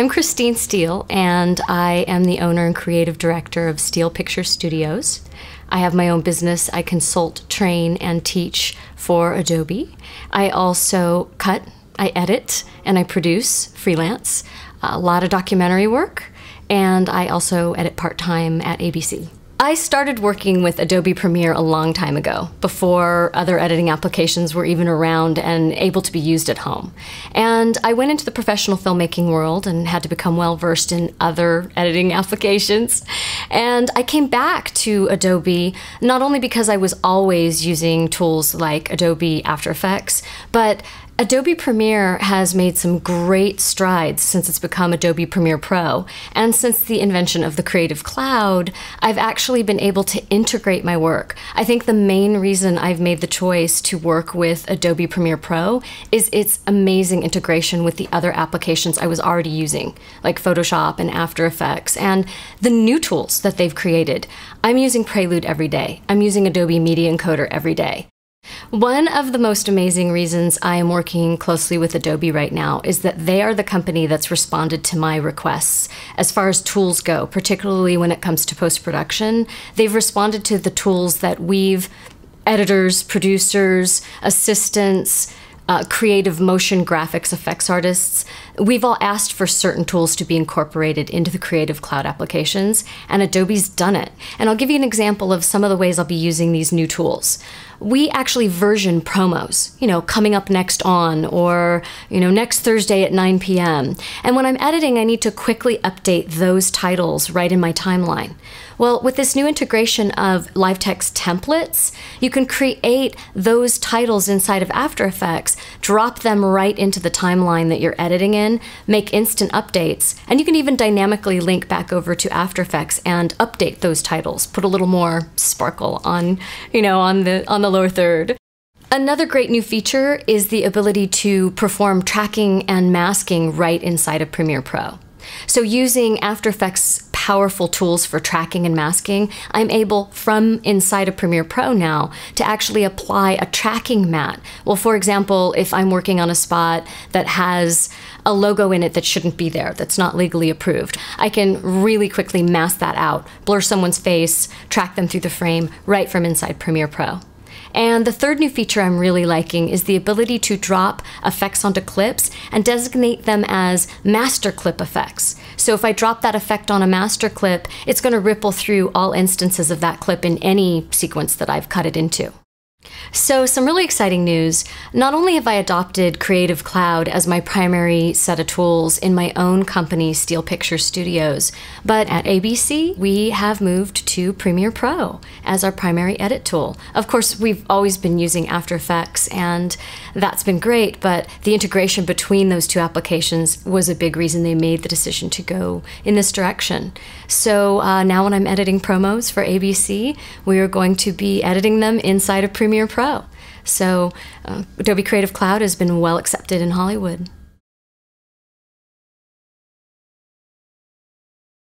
I'm Christine Steele, and I am the owner and creative director of Steele Picture Studios. I have my own business. I consult, train, and teach for Adobe. I also cut, I edit, and I produce freelance, a lot of documentary work, and I also edit part-time at ABC. I started working with Adobe Premiere a long time ago, before other editing applications were even around and able to be used at home. And I went into the professional filmmaking world and had to become well-versed in other editing applications. And I came back to Adobe not only because I was always using tools like Adobe After Effects, but Adobe Premiere has made some great strides since it's become Adobe Premiere Pro. And since the invention of the Creative Cloud, I've actually been able to integrate my work. I think the main reason I've made the choice to work with Adobe Premiere Pro is its amazing integration with the other applications I was already using, like Photoshop and After Effects, and the new tools that they've created. I'm using Prelude every day. I'm using Adobe Media Encoder every day. One of the most amazing reasons I am working closely with Adobe right now is that they are the company that's responded to my requests as far as tools go, particularly when it comes to post-production. They've responded to the tools that editors, producers, assistants, creative motion graphics effects artists, we've all asked for certain tools to be incorporated into the Creative Cloud applications, and Adobe's done it. And I'll give you an example of some of the ways I'll be using these new tools. We actually version promos, coming up next on, or, next Thursday at 9 p.m. And when I'm editing, I need to quickly update those titles right in my timeline. Well, with this new integration of live text templates, you can create those titles inside of After Effects, drop them right into the timeline that you're editing in, make instant updates, and you can even dynamically link back over to After Effects and update those titles, put a little more sparkle on, on the lower third. Another great new feature is the ability to perform tracking and masking right inside of Premiere Pro. So using After Effects' powerful tools for tracking and masking, I'm able, from inside of Premiere Pro now, to actually apply a tracking mat. Well, for example, if I'm working on a spot that has a logo in it that shouldn't be there, that's not legally approved, I can really quickly mask that out, blur someone's face, track them through the frame right from inside Premiere Pro. And the third new feature I'm really liking is the ability to drop effects onto clips and designate them as master clip effects. So if I drop that effect on a master clip, it's going to ripple through all instances of that clip in any sequence that I've cut it into. So some really exciting news. Not only have I adopted Creative Cloud as my primary set of tools in my own company, Steele Picture Studios, but at ABC, we have moved to Premiere Pro as our primary edit tool. Of course, we've always been using After Effects, and that's been great, but the integration between those two applications was a big reason they made the decision to go in this direction. So now when I'm editing promos for ABC, we are going to be editing them inside of Premiere Pro. So Adobe Creative Cloud has been well accepted in Hollywood.